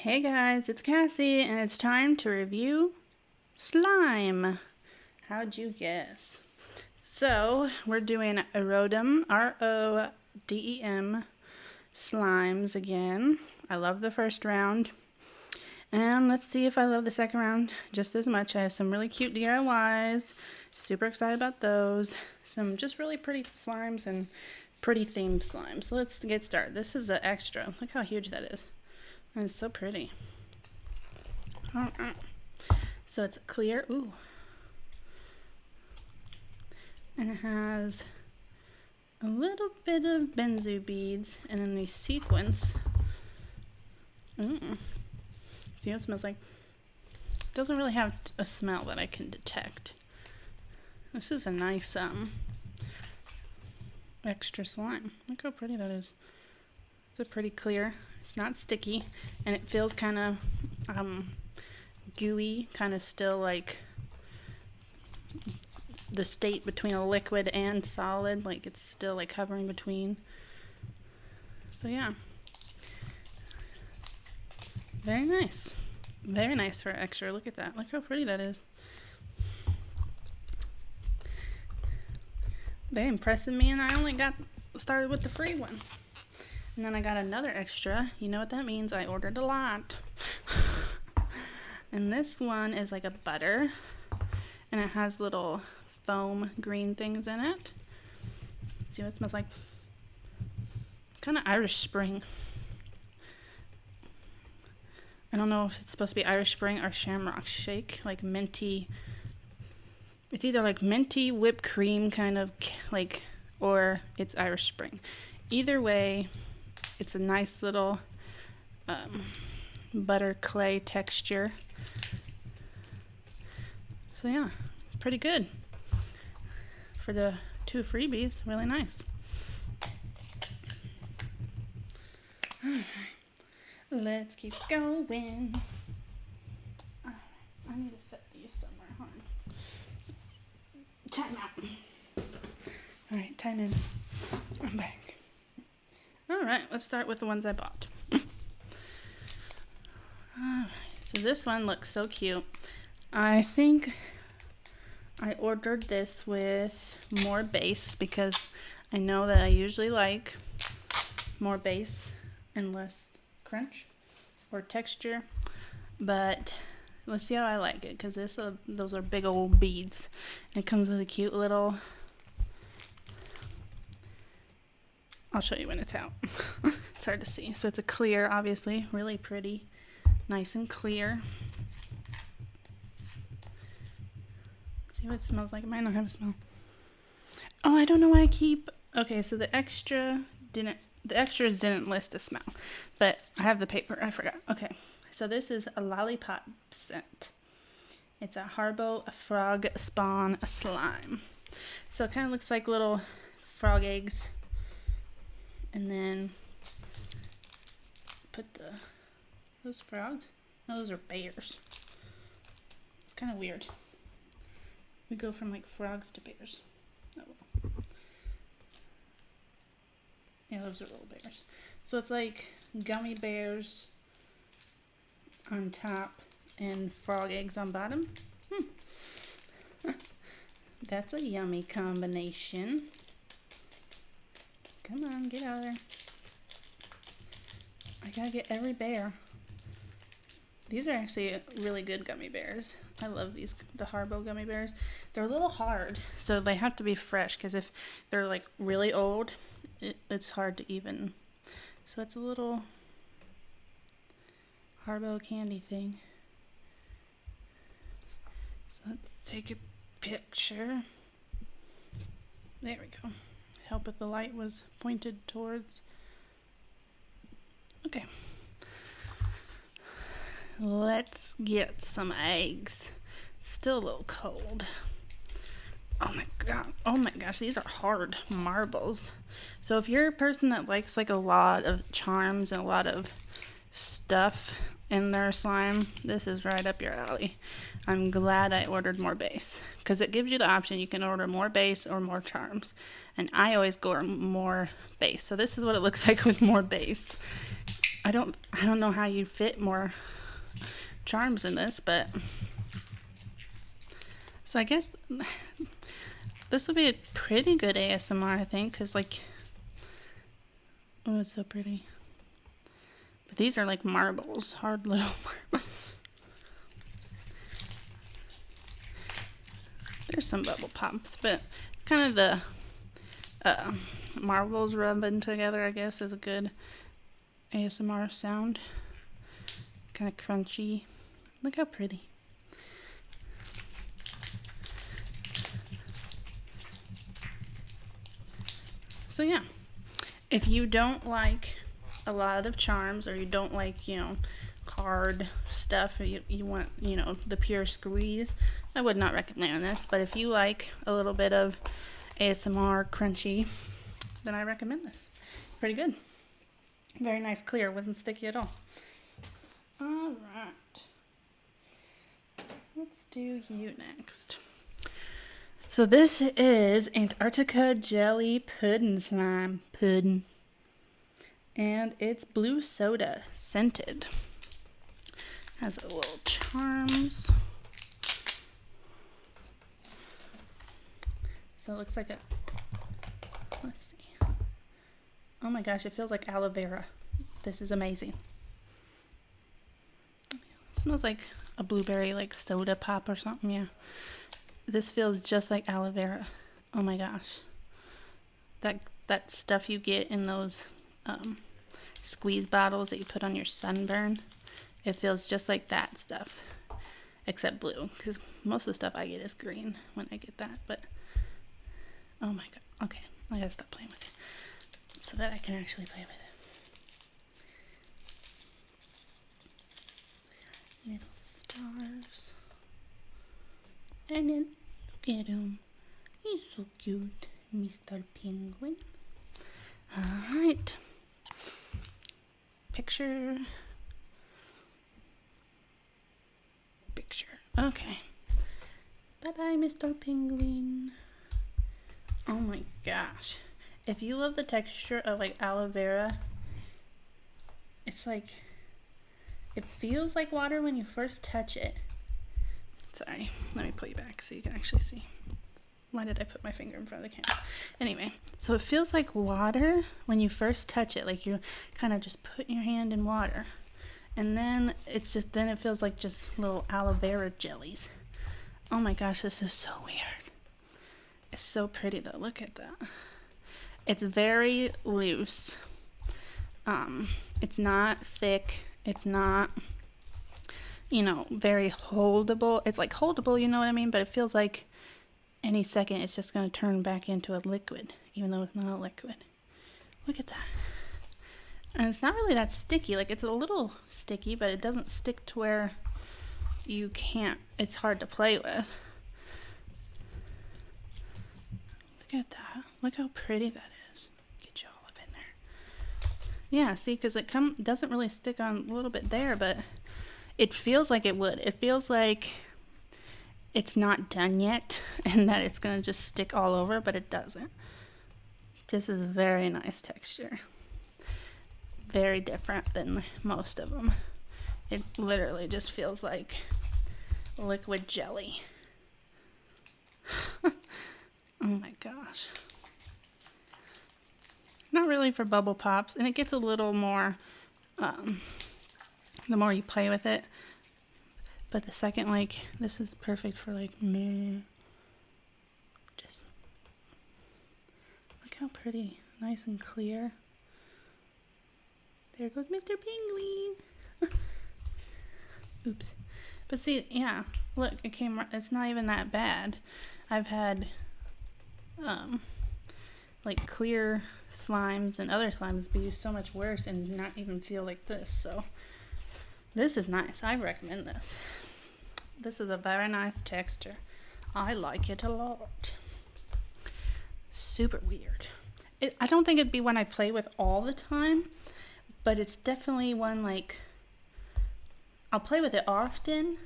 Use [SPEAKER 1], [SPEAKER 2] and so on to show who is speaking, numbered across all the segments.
[SPEAKER 1] Hey guys, it's Cassie, and it's time to review slime. How'd you guess? So, we're doing a Rodem, R-O-D-E-M, slimes again. I love the first round. And let's see if I love the second round just as much. I have some really cute DIYs. Super excited about those. Some just really pretty slimes and pretty themed slimes. So let's get started. This is the extra. Look how huge that is. And it's so pretty. So it's clear. Ooh. And it has a little bit of benzo beads and then these sequins. See what it smells like? It doesn't really have a smell that I can detect. This is a nice extra slime. Look how pretty that is. It's a pretty clear. It's not sticky, and it feels kind of gooey, kind of still like the state between a liquid and solid, like it's still like hovering between. So yeah, very nice. Very nice for extra. Look at that. Look how pretty that is. They impressed me, and I only got started with the free one. And then I got another extra. You know what that means? I ordered a lot. And this one is like a butter. And it has little foam green things in it. See what it smells like? Kind of Irish Spring. I don't know if it's supposed to be Irish Spring or Shamrock Shake. Like minty. It's either like minty whipped cream kind of like, or it's Irish Spring. Either way, it's a nice little butter clay texture. So yeah, pretty good for the 2 freebies. Really nice. Alright, let's keep going. I need to set these somewhere. Hold on. Time out. Alright, time in. I'm back. Alright, let's start with the ones I bought. Alright, so this one looks so cute. I think I ordered this with more base because I know that I usually like more base and less crunch or texture. But let's see how I like it, because those are big old beads. And it comes with a cute little... I'll show you when it's out. It's hard to see. So it's a clear, obviously, really pretty, nice and clear. See what it smells like. It might not have a smell. Oh, I don't know why I keep... Okay, so the extras didn't list a smell, but I have the paper. I forgot. Okay, so this is a lollipop scent. It's a Harbo frog spawn slime. So it kind of looks like little frog eggs. And then put those frogs? No, those are bears. It's kind of weird. We go from like frogs to bears. Oh well. Yeah, those are little bears. So it's like gummy bears on top and frog eggs on bottom. That's a yummy combination. Come on, get out of there. I gotta get every bear. These are actually really good gummy bears. I love these, the Harbo gummy bears. They're a little hard, so they have to be fresh, because if they're like really old, it's hard to even. So it's a little Harbo candy thing. So let's take a picture. There we go. Help if the light was pointed towards. Okay. Let's get some eggs. Still a little cold. Oh my god. Oh my gosh, these are hard marbles. So if you're a person that likes like a lot of charms and a lot of stuff in their slime, this is right up your alley. I'm glad I ordered more base, because it gives you the option. You can order more base or more charms, and I always go more base. So this is what it looks like with more base. I don't know how you fit more charms in this, but so I guess this will be a pretty good ASMR, I think, because like, oh, it's so pretty. But these are like marbles, hard little marbles. There's some bubble pops, but kind of the marbles rubbing together, I guess, is a good ASMR sound. Kind of crunchy. Look how pretty. So yeah, if you don't like a lot of charms, or you don't like, you know, hard stuff, or you want, you know, the pure squeeze, I would not recommend this. But if you like a little bit of ASMR crunchy, then I recommend this. Pretty good. Very nice, clear, wasn't sticky at all. All right, let's do you next. So this is Antarctica jelly pudding slime pudding, and it's blue soda scented. Has a little charms. So it looks like a, let's see. Oh my gosh, it feels like aloe vera. This is amazing. It smells like a blueberry, like soda pop or something, yeah. This feels just like aloe vera. Oh my gosh. That stuff you get in those squeeze bottles that you put on your sunburn. It feels just like that stuff, except blue, because most of the stuff I get is green when I get that. But oh my god. Okay, I gotta stop playing with it so that I can actually play with it. Little stars. And then look at him. He's so cute, Mr. Penguin. Alright. Picture. Okay. Bye-bye, Mr. Penguin. Oh my gosh. If you love the texture of like aloe vera, it's like, it feels like water when you first touch it. Sorry, let me pull you back so you can actually see. Why did I put my finger in front of the camera? Anyway, so it feels like water when you first touch it, like you kind of just put your hand in water. And then it's just, then it feels like just little aloe vera jellies. Oh my gosh, this is so weird. It's so pretty though, look at that. It's very loose. It's not thick. It's not, you know, very holdable. It's like holdable, you know what I mean? But it feels like any second it's just going to turn back into a liquid, even though it's not a liquid. Look at that. And it's not really that sticky. Like, it's a little sticky, but it doesn't stick to where you can't, it's hard to play with. Look at that. Look how pretty that is. Get you all up in there. Yeah, see, because it doesn't really stick on a little bit there, but it feels like it would. It feels like it's not done yet and that it's going to just stick all over, but it doesn't. This is a very nice texture. Very different than most of them. It literally just feels like liquid jelly. Oh my gosh. Not really for bubble pops, and it gets a little more the more you play with it. But the second, like, this is perfect for like meh. Just look how pretty, nice and clear. There goes Mr. Penguin. Oops. But see, yeah, look, it came, it's not even that bad. I've had, like clear slimes and other slimes be so much worse and not even feel like this. So this is nice. I recommend this. This is a very nice texture. I like it a lot. Super weird. I don't think it'd be one I play with all the time, but it's definitely one, like, I'll play with it often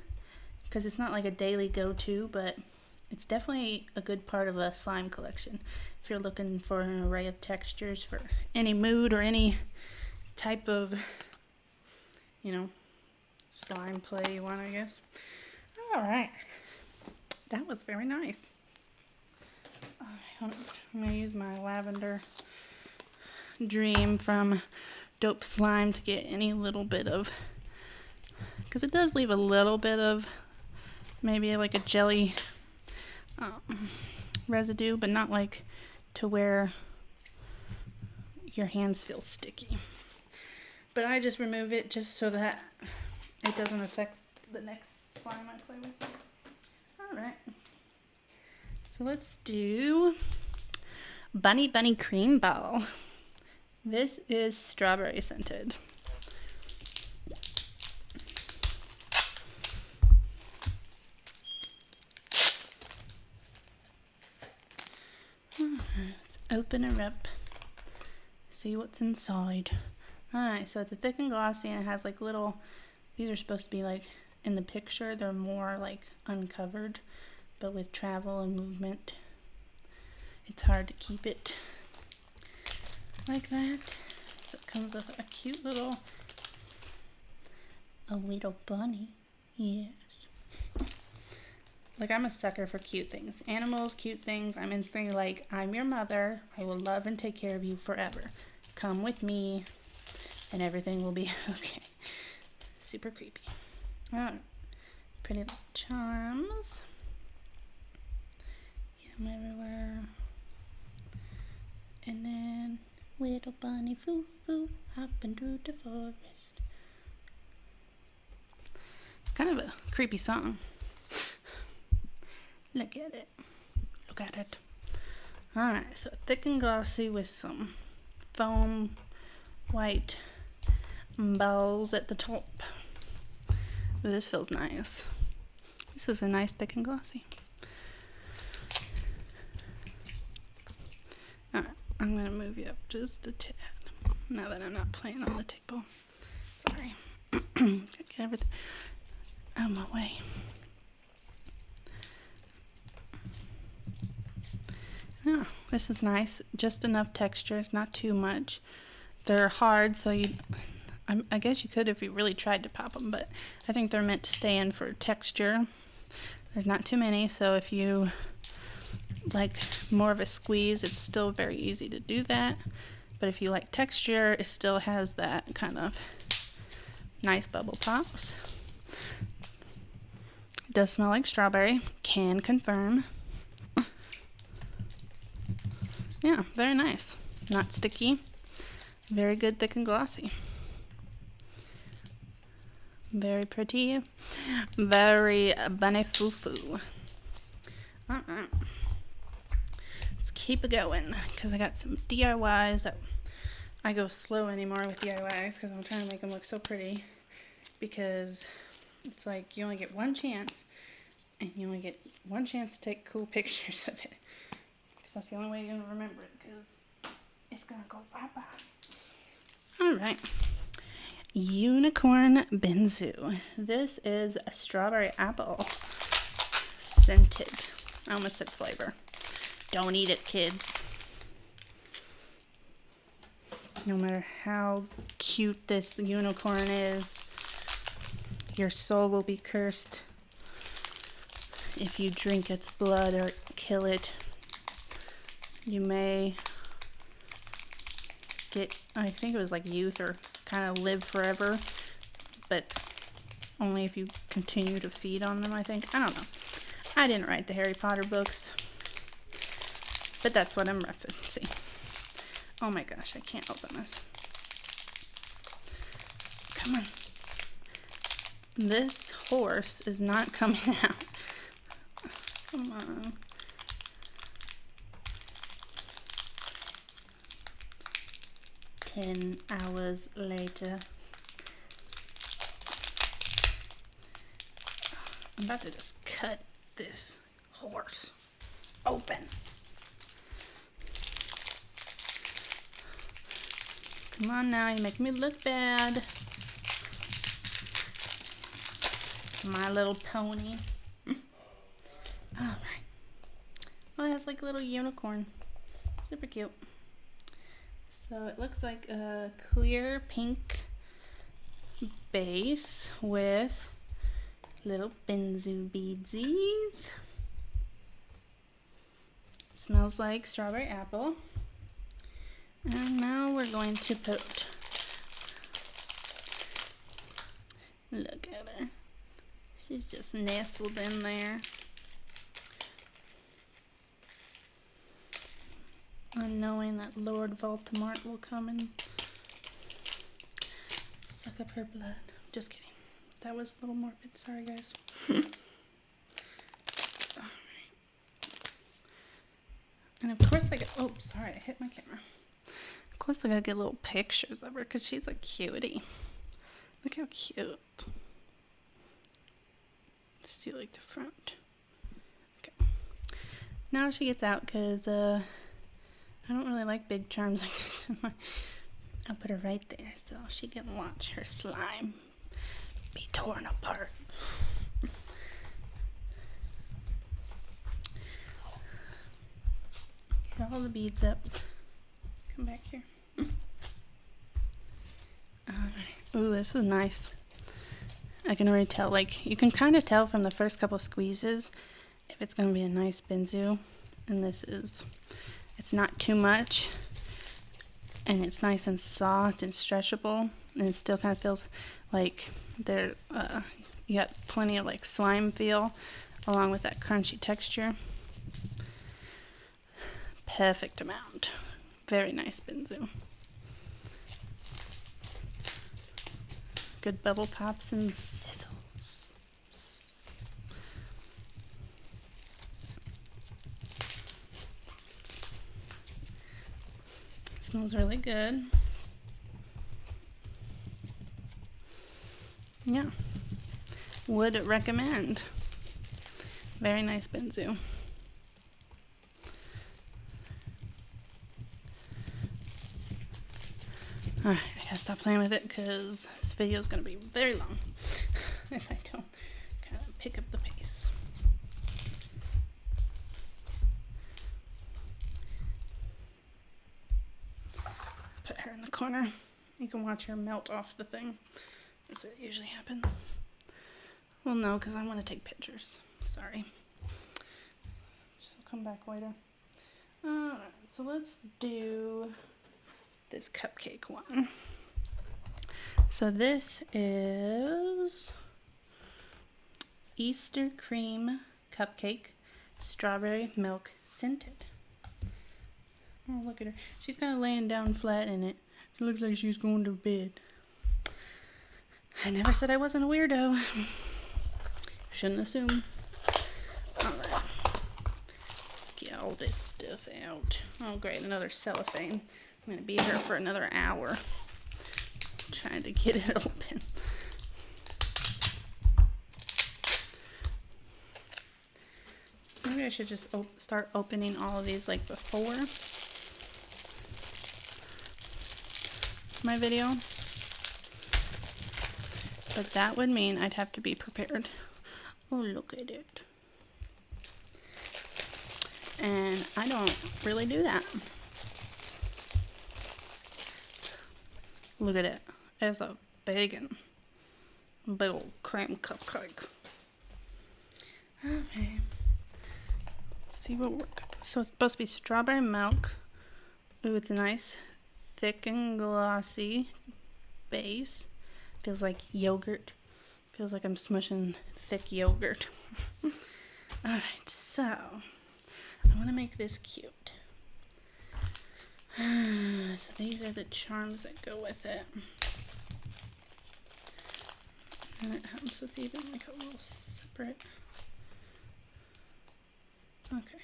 [SPEAKER 1] because it's not like a daily go-to, but it's definitely a good part of a slime collection. If you're looking for an array of textures for any mood or any type of you know, slime play you want, I guess. All right. That was very nice. I'm going to use my lavender dream from Dope Slime to get any little bit of, because it does leave a little bit of maybe like a jelly residue, but not like to where your hands feel sticky. But I just remove it just so that it doesn't affect the next slime I play with. Alright. So let's do Bunny Cream Ball. This is strawberry scented. Let's open her up. See what's inside. Alright, so it's a thick and glossy, and it has like little, these are supposed to be like, in the picture, they're more like uncovered, but with travel and movement, it's hard to keep it like that. So it comes with a cute little bunny. Yes. Like, I'm a sucker for cute things. Animals, cute things. I'm instantly like, I'm your mother. I will love and take care of you forever. Come with me, and everything will be okay. Super creepy. Oh, pretty little charms. Get them everywhere. And then, little bunny foo-foo, hopping through the forest. Kind of a creepy song. Look at it. Look at it. Alright, so thick and glossy with some foam white balls at the top. Ooh, this feels nice. This is a nice thick and glossy. Alright, I'm going to move you up just a tad. Now that I'm not playing on the table. Sorry. Get everything out of my way. Yeah, this is nice. Just enough texture, not too much. They're hard, so I guess you could if you really tried to pop them, but I think they're meant to stay in for texture. There's not too many, so if you like more of a squeeze, it's still very easy to do that. But if you like texture, it still has that kind of nice bubble pops. It does smell like strawberry. Can confirm. Yeah, very nice. Not sticky. Very good, thick and glossy. Very pretty. Very bunny foo-foo. Alright. Let's keep it going, because I got some DIYs that I go slow anymore with DIYs because I'm trying to make them look so pretty. Because it's like you only get one chance, and you only get one chance to take cool pictures of it. Because that's the only way you're going to remember it, because it's going to go bye-bye. Alright. Unicorn benzo. This is a strawberry apple scented. I almost said flavor. Don't eat it, kids. No matter how cute this unicorn is, your soul will be cursed if you drink its blood or kill it. You may get, I think it was like youth or kind of live forever, but only if you continue to feed on them, I think. I don't know. I didn't write the Harry Potter books, but that's what I'm referencing. Oh my gosh, I can't open this. Come on. This horse is not coming out. Come on. Ten hours later. I'm about to just cut this horse open. Come on now, you make me look bad. My Little Pony. Alright. Oh, it has like a little unicorn. Super cute. So it looks like a clear pink base with little benzo beadsies. Smells like strawberry apple. And now we're going to put, look at her. She's just nestled in there. Unknowing that Lord Voldemort will come and suck up her blood. Just kidding. That was a little morbid. Sorry, guys. Alright. And of course I get, oh, sorry, I hit my camera. Of course I gotta get little pictures of her because she's a cutie. Look how cute. Let's do like the front. Okay. Now she gets out because I don't really like big charms like this. I'll put her right there so she can watch her slime be torn apart. Get all the beads up. Come back here. Alright. Ooh, this is nice. I can already tell, like, you can kind of tell from the first couple squeezes if it's going to be a nice benzo. And this is, it's not too much. And it's nice and soft and stretchable. And it still kind of feels like there, you got plenty of like slime feel along with that crunchy texture. Perfect amount. Very nice benzo. Good bubble pops and sizzles. Smells really good. Yeah. Would recommend. Very nice benzo. Alright, I gotta stop playing with it because this video is gonna be very long if I don't kind of pick up the pace. Put her in the corner. You can watch her melt off the thing. That's what usually happens. Well, no, because I want to take pictures. Sorry. She'll come back later. Alright, so let's do this cupcake one. So this is Easter cream cupcake, strawberry milk scented. Oh, look at her. She's kind of laying down flat in it. It looks like she's going to bed. I never said I wasn't a weirdo. Shouldn't assume. Alright. Get all this stuff out. Oh great, another cellophane. I'm going to be here for another hour trying to get it open. Maybe I should just start opening all of these like before my video. But that would mean I'd have to be prepared. Oh, look at it. And I don't really do that. Look at it. It's a big old cream cupcake. Okay. Let's see what works. So it's supposed to be strawberry milk. Ooh, it's a nice thick and glossy base. Feels like yogurt. Feels like I'm smushing thick yogurt. Alright, so I want to make this cute. So these are the charms that go with it. And it helps with even like a little separate. Okay.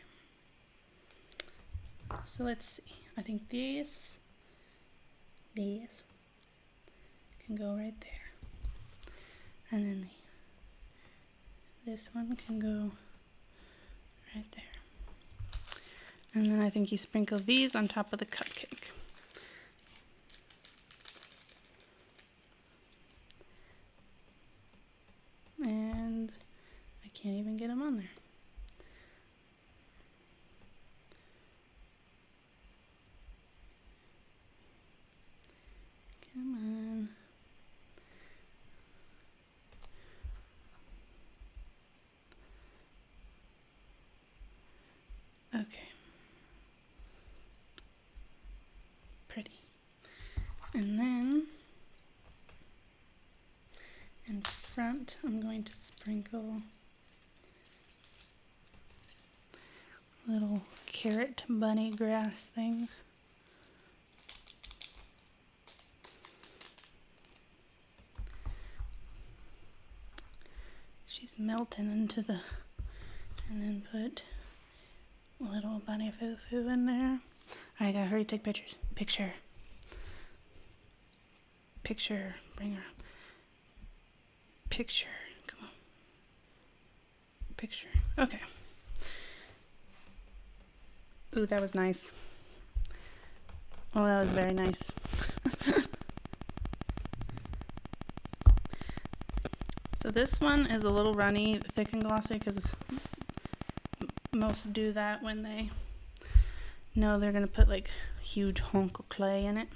[SPEAKER 1] So let's see. I think these can go right there. And then this one can go right there. And then I think you sprinkle these on top of the cupcake. And I can't even get them on there. Come on. Okay. Pretty. And then in front, I'm going to sprinkle little carrot bunny grass things. She's melting into the, and then put a little bunny foo-foo in there. I gotta hurry, take pictures. Picture. Bring her. Picture. Come on. Picture. Okay. Ooh, that was nice. Oh, that was very nice. So this one is a little runny, thick and glossy, because most do that when they know they're going to put like a huge hunk of clay in it.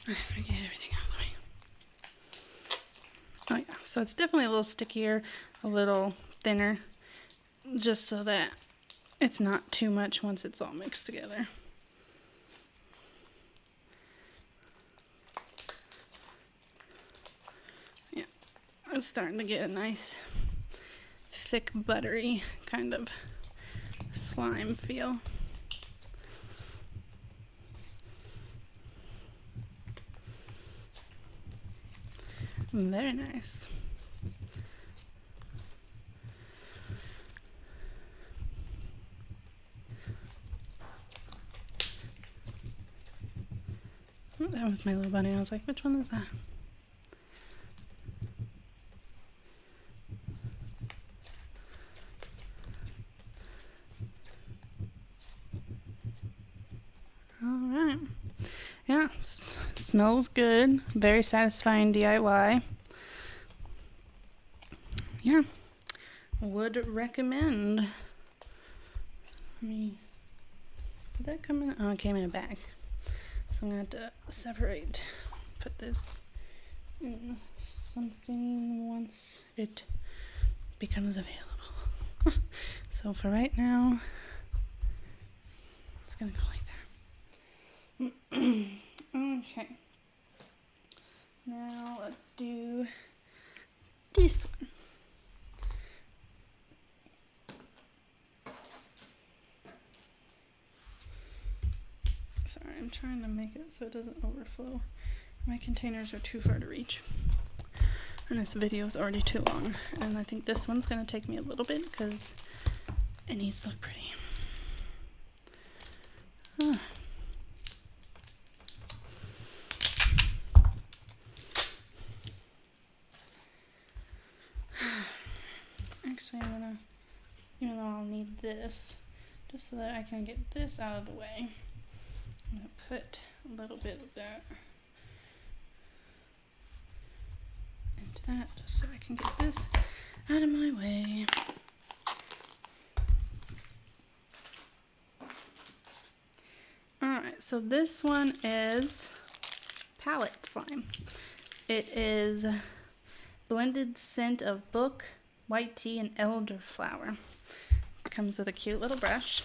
[SPEAKER 1] I get everything out of the way. Oh yeah, so it's definitely a little stickier, a little thinner, just so that it's not too much once it's all mixed together. Yeah, it's starting to get a nice, thick, buttery kind of slime feel. Very nice. Oh, that was my little bunny. I was like, which one is that? Alright. Yeah, smells good. Very satisfying DIY. Yeah, would recommend. Did that come in? Oh, it came in a bag. So I'm going to have to separate, put this in something once it becomes available. So for right now, it's going to go like that. Okay. Now let's do this one. Sorry, I'm trying to make it so it doesn't overflow. My containers are too far to reach. And this video is already too long. And I think this one's going to take me a little bit because it needs to look pretty. Actually, I'm going to, even though I'll need this, just so that I can get this out of the way, I'm going to put a little bit of that into that, just so I can get this out of my way. Alright, so this one is palette slime. It is blended scent of book, white tea, and elderflower. It comes with a cute little brush.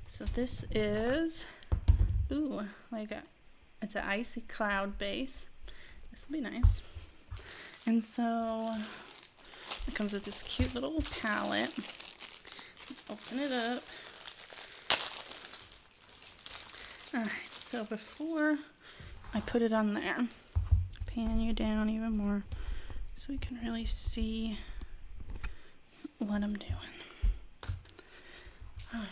[SPEAKER 1] So this is, ooh, it's an icy cloud base. This will be nice. And so it comes with this cute little palette. Open it up. Alright, so before I put it on there, pan you down even more so we can really see what I'm doing. Alright,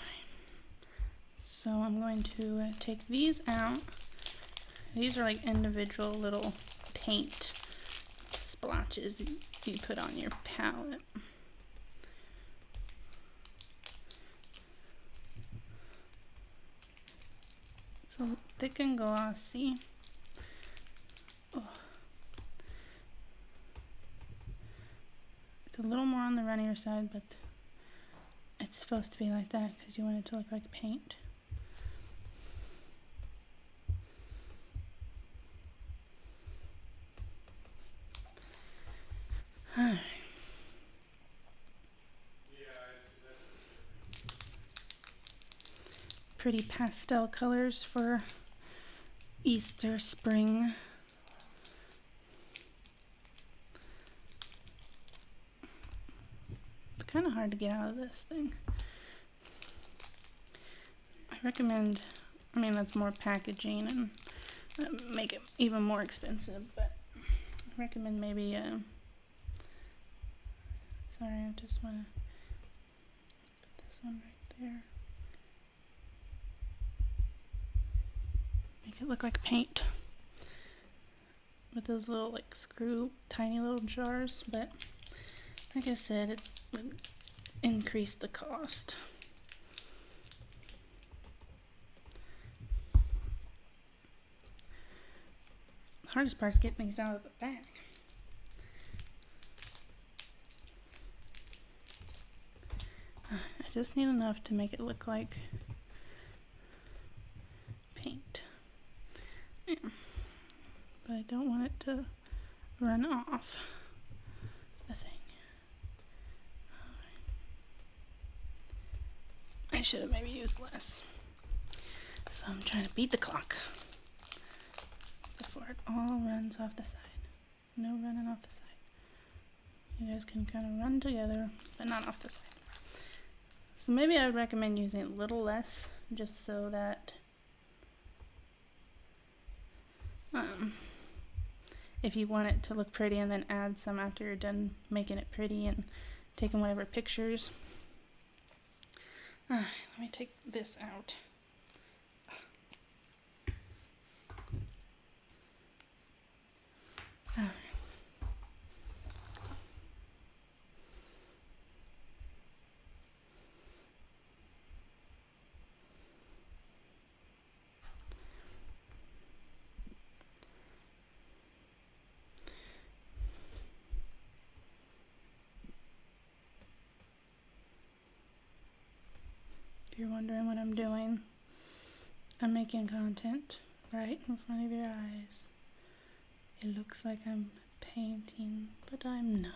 [SPEAKER 1] so I'm going to take these out. These are like individual little paint splotches you put on your palette. It's so thick and glossy. Oh. It's a little more on the runnier side, but it's supposed to be like that because you want it to look like paint. Alright. Pretty pastel colors for Easter, spring. It's kind of hard to get out of this thing. I recommend, I mean, that's more packaging and make it even more expensive, but I recommend maybe, sorry, I just want to put this one right there. Make it look like paint with those little like screw tiny little jars, but like I said, it would increase the cost. The hardest part is getting these out of the bag. I just need enough to make it look like paint. Yeah. But I don't want it to run off the thing. I should have maybe used less. So I'm trying to beat the clock before it all runs off the side. No running off the side. You guys can kind of run together, but not off the side. So maybe I would recommend using a little less, just so that if you want it to look pretty, and then add some after you're done making it pretty and taking whatever pictures. Let me take this out. If you're wondering what I'm doing, I'm making content right in front of your eyes. It looks like I'm painting, but I'm not.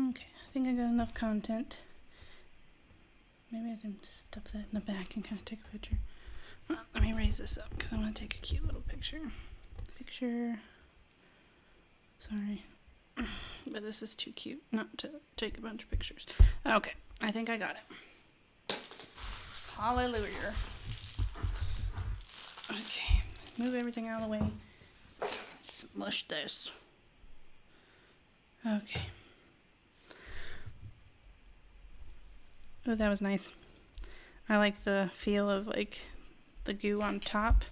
[SPEAKER 1] Okay, I think I got enough content. Maybe I can stuff that in the back and kind of take a picture. Well, let me raise this up because I want to take a cute little picture. Sorry, but this is too cute not to take a bunch of pictures. Okay, I think I got it. Hallelujah. Okay, move everything out of the way. Smush this. Okay. Oh, that was nice. I like the feel of like the goo on top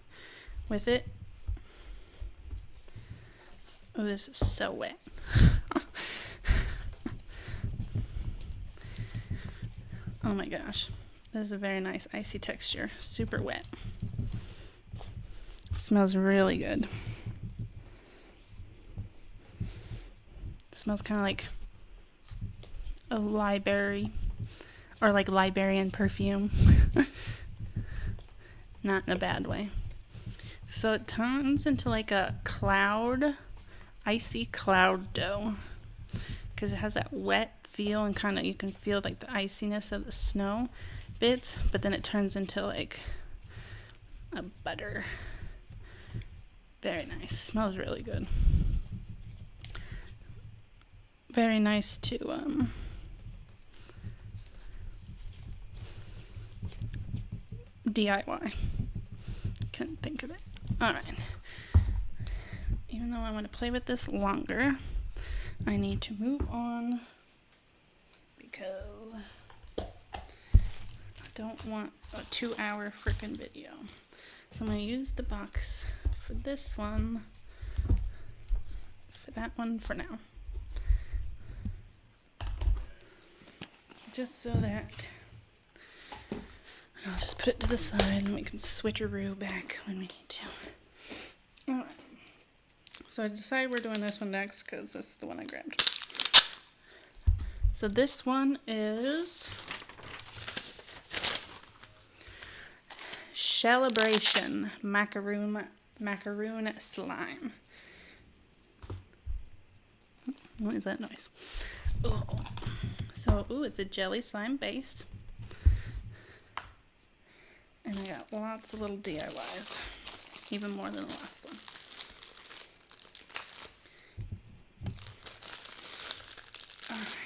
[SPEAKER 1] with it. Oh, this is so wet. Oh my gosh. This is a very nice icy texture. Super wet. It smells really good. It smells kind of like a library, or like librarian perfume. Not in a bad way. So it turns into like a cloud, icy cloud dough, because it has that wet feel, and kind of you can feel like the iciness of the snow bits, but then it turns into like a butter. Very nice. Smells really good. Very nice to DIY. Couldn't think of it. Alright. Even though I want to play with this longer, I need to move on because I don't want a 2-hour freaking video. So I'm going to use the box for this one, for that one for now. Just so that, and I'll just put it to the side and we can switcheroo back when we need to. Alright. So I decided we're doing this one next because this is the one I grabbed. So this one is Celebration macaroon slime. What is that noise? Oh. So, it's a jelly slime base. And I got lots of little DIYs, even more than the last one. Alright.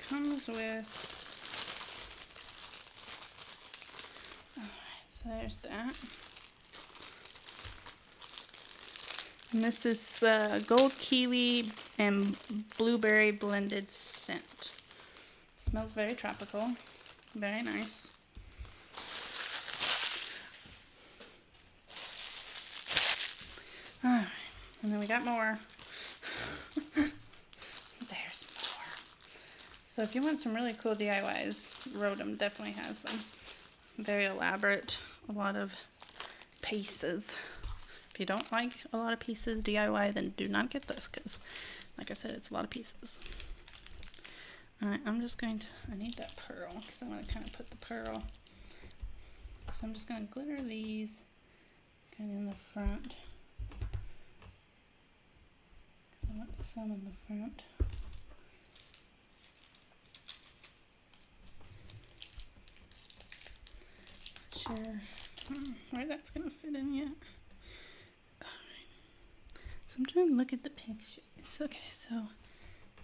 [SPEAKER 1] Comes with, alright, so there's that. And this is gold kiwi and blueberry blended scent. Smells very tropical, very nice. Alright, and then we got more. There's more. So if you want some really cool DIYs, Rodem definitely has them. Very elaborate, a lot of pieces. If you don't like a lot of pieces DIY, then do not get this, because like I said, it's a lot of pieces. Alright, I'm just going to, I need that pearl, because I want to kind of put the pearl. So I'm just going to glitter these kind of in the front. Because I want some in the front. Not sure where that's going to fit in yet. So I'm trying to look at the pictures. Okay, so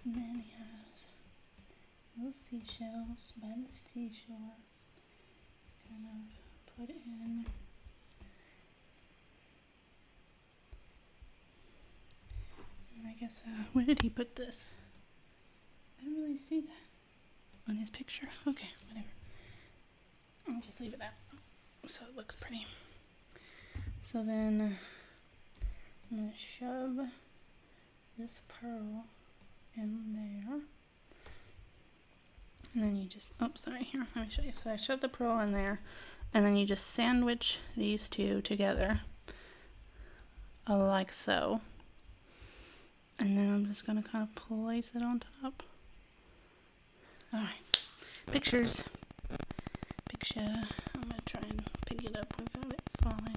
[SPEAKER 1] then he has little seashells by the seashore. Kind of put in. And I guess, where did he put this? I don't really see that on his picture. Okay, whatever. I'll just leave it out so it looks pretty. So then I'm going to shove this pearl in there. And then you just, oh, sorry, here, let me show you. So I shove the pearl in there, and then you just sandwich these two together, like so. And then I'm just going to kind of place it on top. Alright, pictures. Picture. I'm going to try and pick it up without it falling.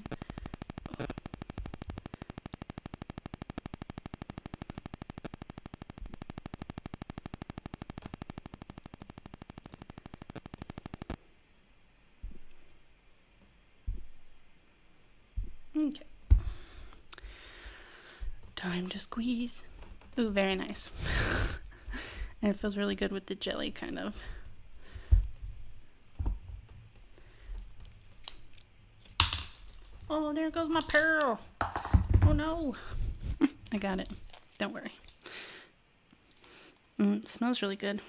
[SPEAKER 1] Okay. Time to squeeze. Ooh, very nice. And it feels really good with the jelly, kind of. Oh, there goes my pearl. Oh no. I got it. Don't worry. It smells really good.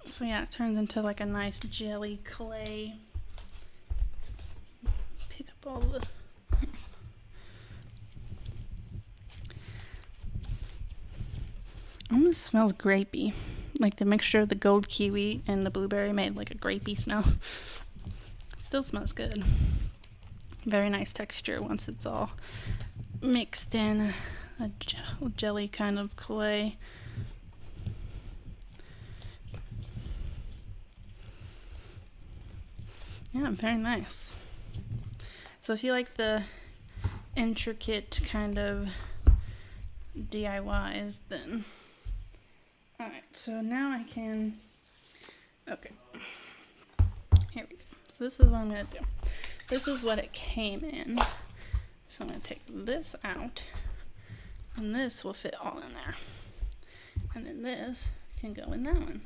[SPEAKER 1] So yeah, it turns into like a nice jelly clay. Pick up all the... Almost smells grapey. Like the mixture of the gold kiwi and the blueberry made like a grapey smell. Still smells good. Very nice texture once it's all mixed in. A jelly kind of clay. Yeah, very nice. So if you like the intricate kind of DIYs, then alright, so now I can, okay, here we go. So this is what I'm going to do. This is what it came in. So I'm going to take this out, and this will fit all in there. And then this can go in that one.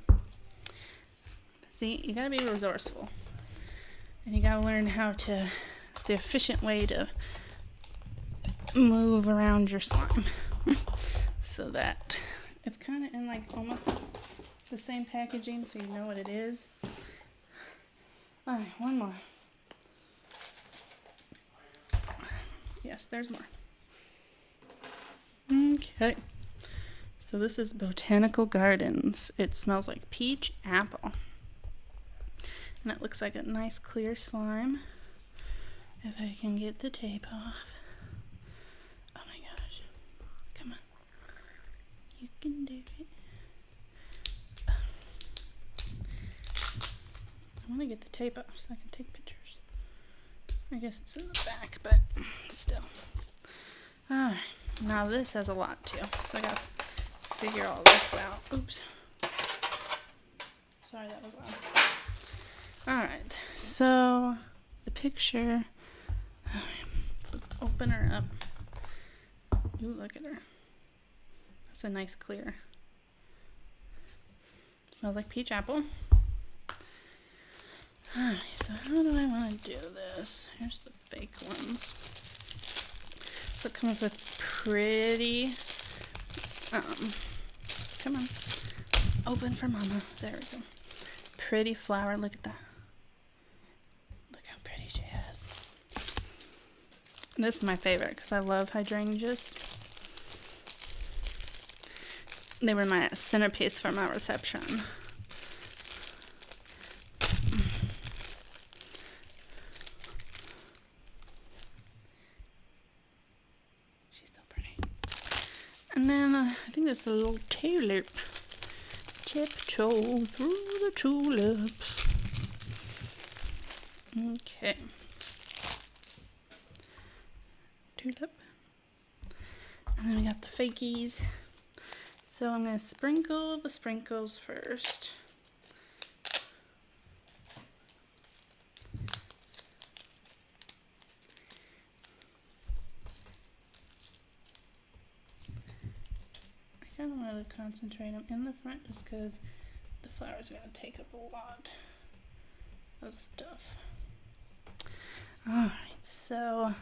[SPEAKER 1] See, you got to be resourceful. And you got to learn how to, the efficient way to move around your slime. So that it's kind of in like almost the same packaging, so you know what it is. Alright, one more. Yes, there's more. Okay. So this is Botanical Gardens. It smells like peach apple. And it looks like a nice clear slime. If I can get the tape off. Oh my gosh. Come on. You can do it. I want to get the tape off so I can take pictures. I guess it's in the back, but still. Alright, now this has a lot too, so I gotta figure all this out. Oops. Sorry, that was loud. Alright, so the picture. Let's open her up. Ooh, look at her. That's a nice clear. Smells like peach apple. Alright, so how do I want to do this? Here's the fake ones. So it comes with pretty, come on, open for mama. There we go. Pretty flower, look at that. Look how pretty she is. This is my favorite because I love hydrangeas. They were my centerpiece for my reception. And then I think there's a little tulip. Tiptoe through the tulips. Okay. Tulip. And then we got the fakies. So I'm going to sprinkle the sprinkles first. I kind of want to concentrate them in the front just because the flowers are going to take up a lot of stuff. Alright, so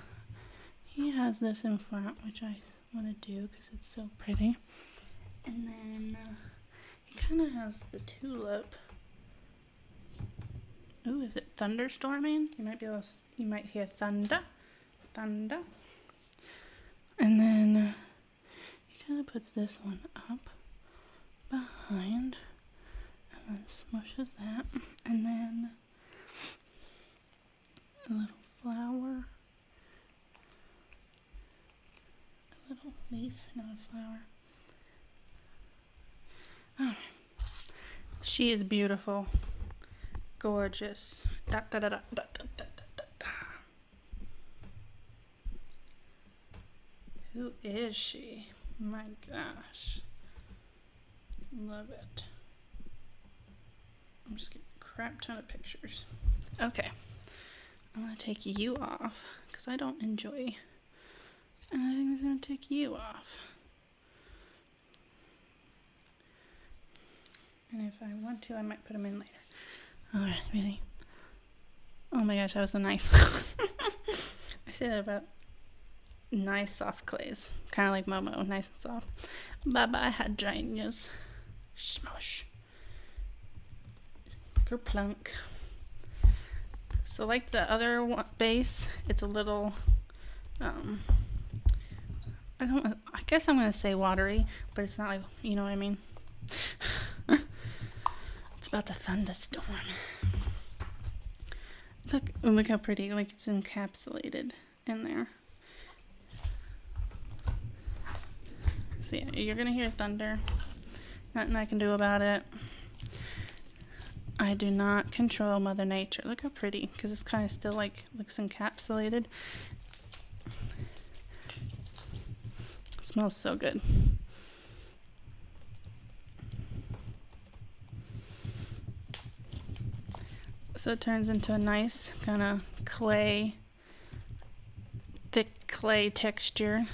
[SPEAKER 1] he has this in front, which I want to do because it's so pretty. And then he kind of has the tulip. Ooh, is it thunderstorming? You might hear thunder. Thunder. And then he kind of puts this one up behind and then smushes that. And then a little flower. A little leaf, not a flower. Alright. She is beautiful. Gorgeous. Da, da, da, da, da, da, da, da, da. Who is she? My gosh. Love it. I'm just getting a crap ton of pictures. Okay. I'm going to take you off because I don't enjoy. And I think I'm going to take you off. And if I want to, I might put them in later. Alright, ready? Oh my gosh, that was a nice. I say that about nice soft clays. Kind of like Momo, nice and soft. Bye-bye, hydrangeas. Smush. Kerplunk. So like the other base, it's a little, I guess I'm going to say watery, but it's not like, you know what I mean? It's about the thunderstorm. Look how pretty, like it's encapsulated in there. So yeah, you're gonna hear thunder. Nothing I can do about it. I do not control Mother Nature. Look how pretty, because it's kind of still like looks encapsulated. It smells so good. So it turns into a nice kind of clay, thick clay texture.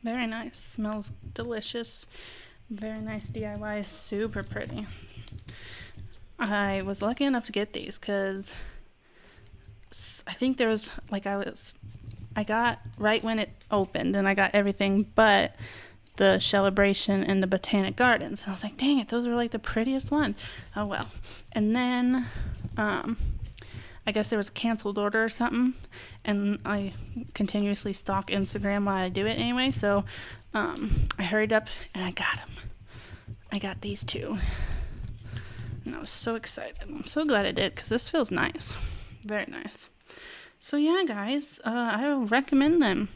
[SPEAKER 1] Very nice. Smells delicious. Very nice DIY. Super pretty. I was lucky enough to get these because I think there was I got right when it opened and I got everything but the celebration and the botanic gardens. And I was like, dang it, those were like the prettiest ones. Oh well. And then I guess there was a canceled order or something, and I continuously stalk Instagram while I do it anyway, so I hurried up and I got them. I got these two, and I was so excited. I'm so glad I did, because this feels nice. Very nice. So yeah, guys, I will recommend them.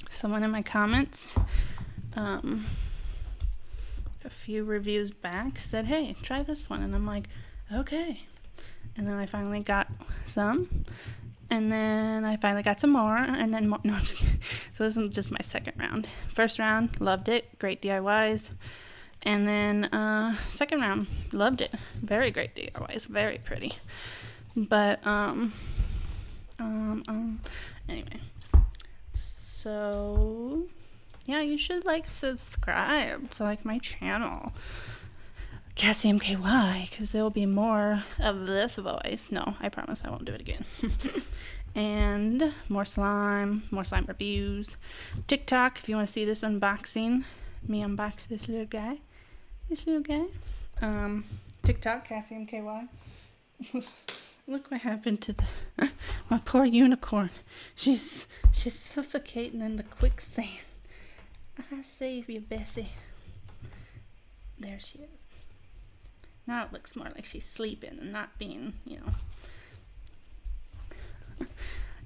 [SPEAKER 1] Someone in my comments, a few reviews back said, hey, try this one, and I'm like, okay. And then I finally got some, and then I finally got some more, and then more. No, I'm just kidding. So this is just my second round. First round, loved it, great DIYs. And then second round, loved it, very great DIYs, very pretty. But anyway, so yeah, you should subscribe to my channel, cassiemky, because there will be more of this voice. No, I promise I won't do it again. And more slime reviews. TikTok, if you want to see this unboxing, me unbox this little guy. TikTok, cassiemky. Look what happened to my poor unicorn. She's suffocating in the quicksand. I save you, Bessie. There she is. Now it looks more like she's sleeping and not being,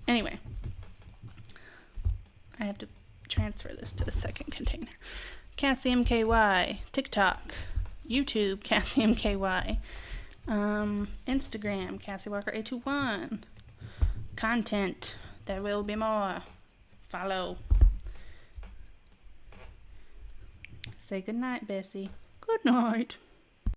[SPEAKER 1] Anyway, I have to transfer this to the second container. cassiemky, TikTok, YouTube, cassiemky, Instagram, CassieWalker821. Content, there will be more. Follow. Say good night, Bessie. Good night.